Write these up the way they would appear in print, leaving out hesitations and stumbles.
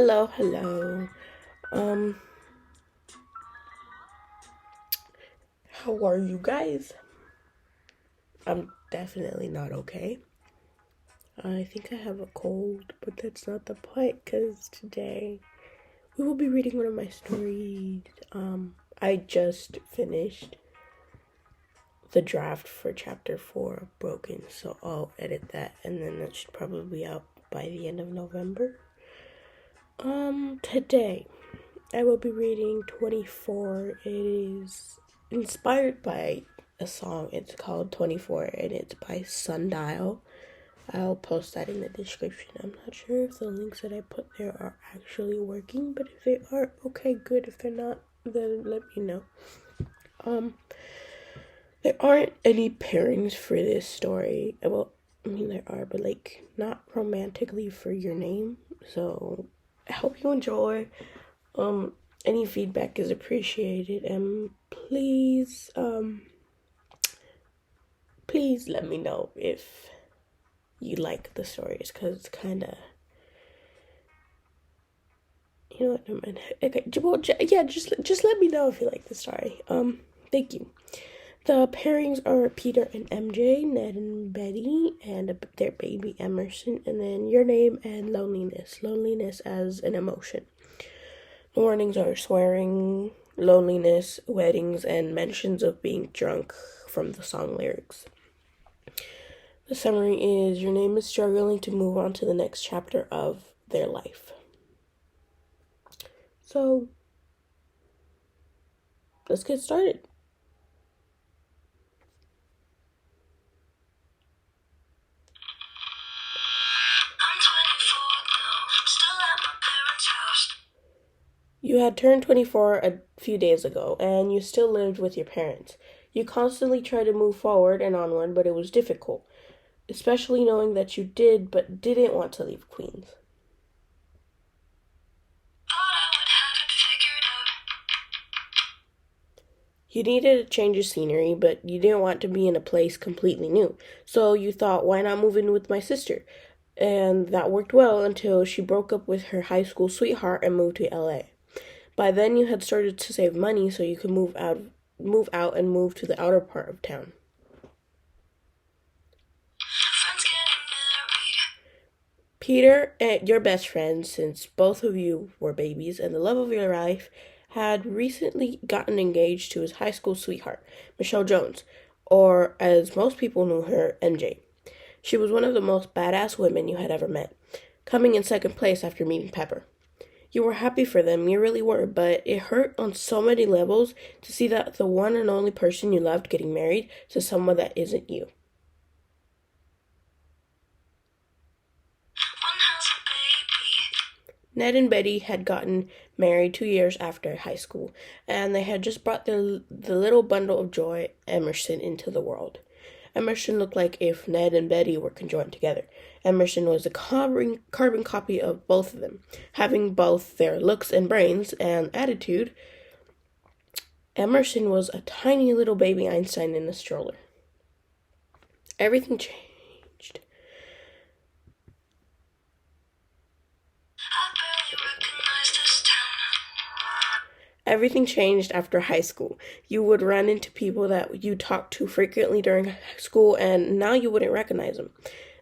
Hello. Um, how are you guys? I'm definitely not okay. I think I have a cold, but that's not the point because today we will be reading one of my stories. I just finished the draft for chapter 4 of Broken, so I'll edit that and then that should probably be out by the end of November. Today I will be reading 24. It is inspired by a song. It's called 24 and it's by Sundial. I'll post that in the description. I'm not sure if the links that I put there are actually working, but if they are, okay, good. If they're not, then let me know. There aren't any pairings for this story. Well, I mean there are, but like not romantically for your name. So I hope you enjoy. Any feedback is appreciated, and please let me know if you like the stories, because it's kind of, you know what, never mind. Okay, well, yeah, just let me know if you like the story. Thank you. The pairings are Peter and MJ, Ned and Betty, and their baby Emerson, and then your name and loneliness. Loneliness as an emotion. The warnings are swearing, loneliness, weddings, and mentions of being drunk from the song lyrics. The summary is your name is struggling to move on to the next chapter of their life. So, let's get started. You had turned 24 a few days ago, and you still lived with your parents. You constantly tried to move forward and onward, but it was difficult, especially knowing that you did but didn't want to leave Queens. You needed a change of scenery, but you didn't want to be in a place completely new. So you thought, why not move in with my sister? And that worked well until she broke up with her high school sweetheart and moved to LA. By then you had started to save money so you could move out and move to the outer part of town. Peter, your best friend since both of you were babies and the love of your life, had recently gotten engaged to his high school sweetheart, Michelle Jones, or as most people knew her, MJ. She was one of the most badass women you had ever met, coming in second place after meeting Pepper. You were happy for them, you really were, but it hurt on so many levels to see that the one and only person you loved getting married to someone that isn't you. Ned and Betty had gotten married 2 years after high school, and they had just brought the little bundle of joy, Emerson, into the world. Emerson looked like if Ned and Betty were conjoined together. Emerson was a carbon copy of both of them, having both their looks and brains and attitude. Emerson was a tiny little baby Einstein in a stroller. Everything changed. Everything changed after high school. You would run into people that you talked to frequently during school, and now you wouldn't recognize them.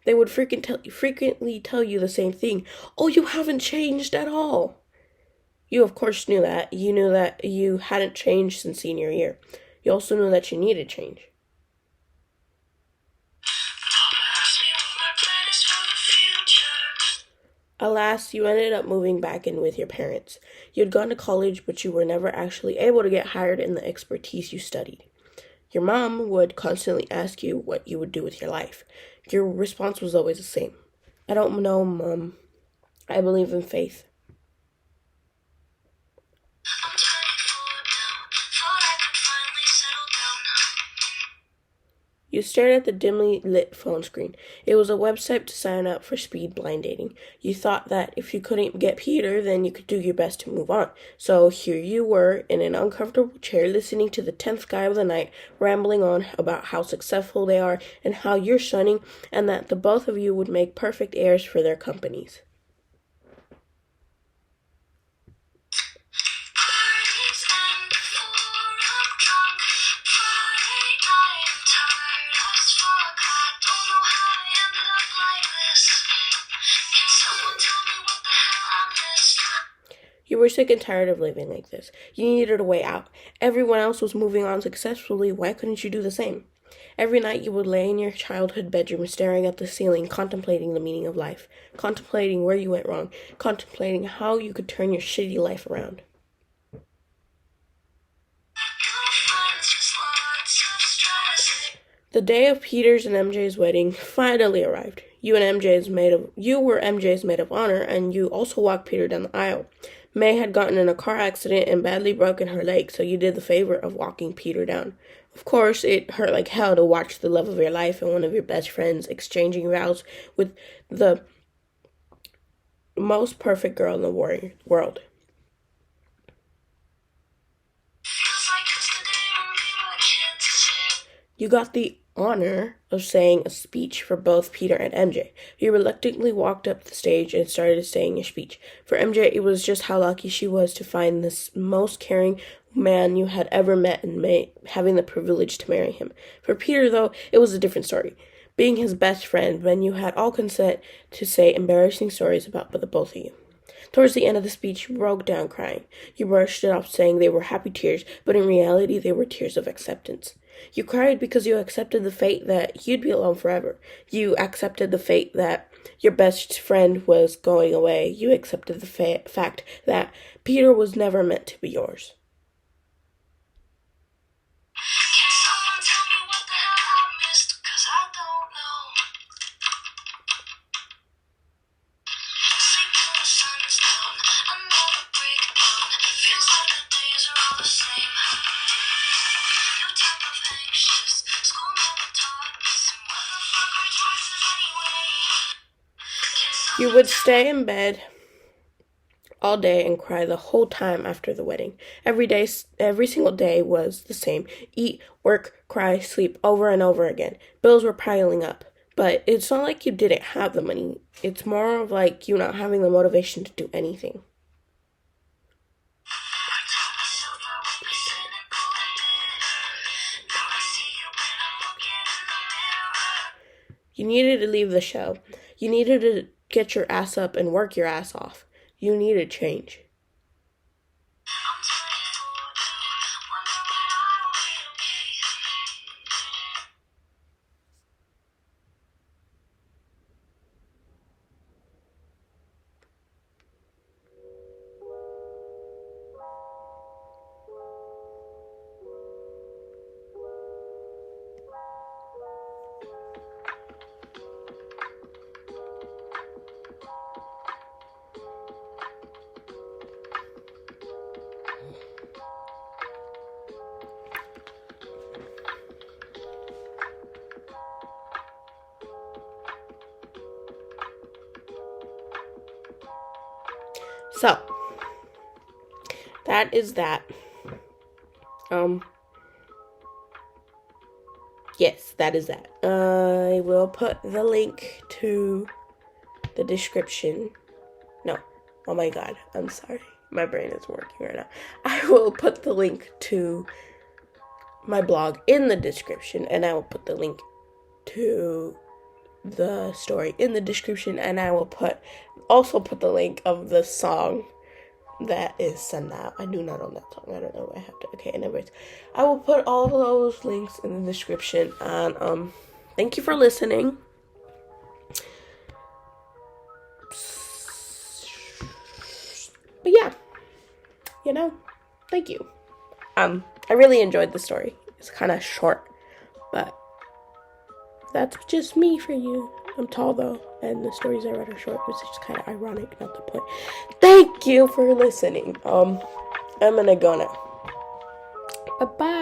They would frequently tell you the same thing. Oh, you haven't changed at all. You, of course, knew that. You knew that you hadn't changed since senior year. You also knew that you needed change. Alas, you ended up moving back in with your parents. You had gone to college, but you were never actually able to get hired in the expertise you studied. Your mom would constantly ask you what you would do with your life. Your response was always the same. I don't know, Mom. I believe in faith. You stared at the dimly lit phone screen. It was a website to sign up for speed blind dating. You thought that if you couldn't get Peter, then you could do your best to move on. So here you were, in an uncomfortable chair, listening to the 10th guy of the night, rambling on about how successful they are and how you're shunning, and that the both of you would make perfect heirs for their companies. You were sick and tired of living like this. You needed a way out. Everyone else was moving on successfully. Why couldn't you do the same? Every night you would lay in your childhood bedroom staring at the ceiling, contemplating the meaning of life, contemplating where you went wrong, contemplating how you could turn your shitty life around. The day of Peter's and MJ's wedding finally arrived. You were MJ's maid of honor, and you also walked Peter down the aisle. May had gotten in a car accident and badly broken her leg, so you did the favor of walking Peter down. Of course, it hurt like hell to watch the love of your life and one of your best friends exchanging vows with the most perfect girl in the world. You got the honor of saying a speech for both Peter and MJ. You reluctantly walked up the stage and started saying your speech. For MJ, it was just how lucky she was to find this most caring man you had ever met and having the privilege to marry him. For Peter, though, it was a different story. Being his best friend when you had all consent to say embarrassing stories about the both of you. Towards the end of the speech, you broke down crying. You brushed it off saying they were happy tears, but in reality they were tears of acceptance. You cried because you accepted the fate that you'd be alone forever. You accepted the fate that your best friend was going away. You accepted the fact that Peter was never meant to be yours. Can someone tell me what the hell I missed? 'Cause I don't know. Sinking the sun is down, another breakdown. Feels like the days are all the same. No type of anxious, school never taught us. And what the fuck are choices anyway? You would stay in bed all day and cry the whole time after the wedding. Every single day was the same. Eat, work, cry, sleep, over and over again. Bills were piling up. But it's not like you didn't have the money. It's more of like you not having the motivation to do anything. You needed to leave the show. You needed to get your ass up and work your ass off. You needed change. So, that is that. Yes, that is that. I will put the link to the description. No. Oh my god. I'm sorry. My brain is working right now. I will put the link to my blog in the description, and I will put the link to the story in the description, and I will also put the link of the song that is sent out. I do not own that song. I don't know if I have to. Okay, anyways, I will put all those links in the description, and thank you for listening. But yeah, thank you. I really enjoyed the story. It's kind of short, but that's just me for you. I'm tall though, and the stories I read are short, which is kind of ironic, not the point. Thank you for listening. I'm gonna go now. Bye-bye.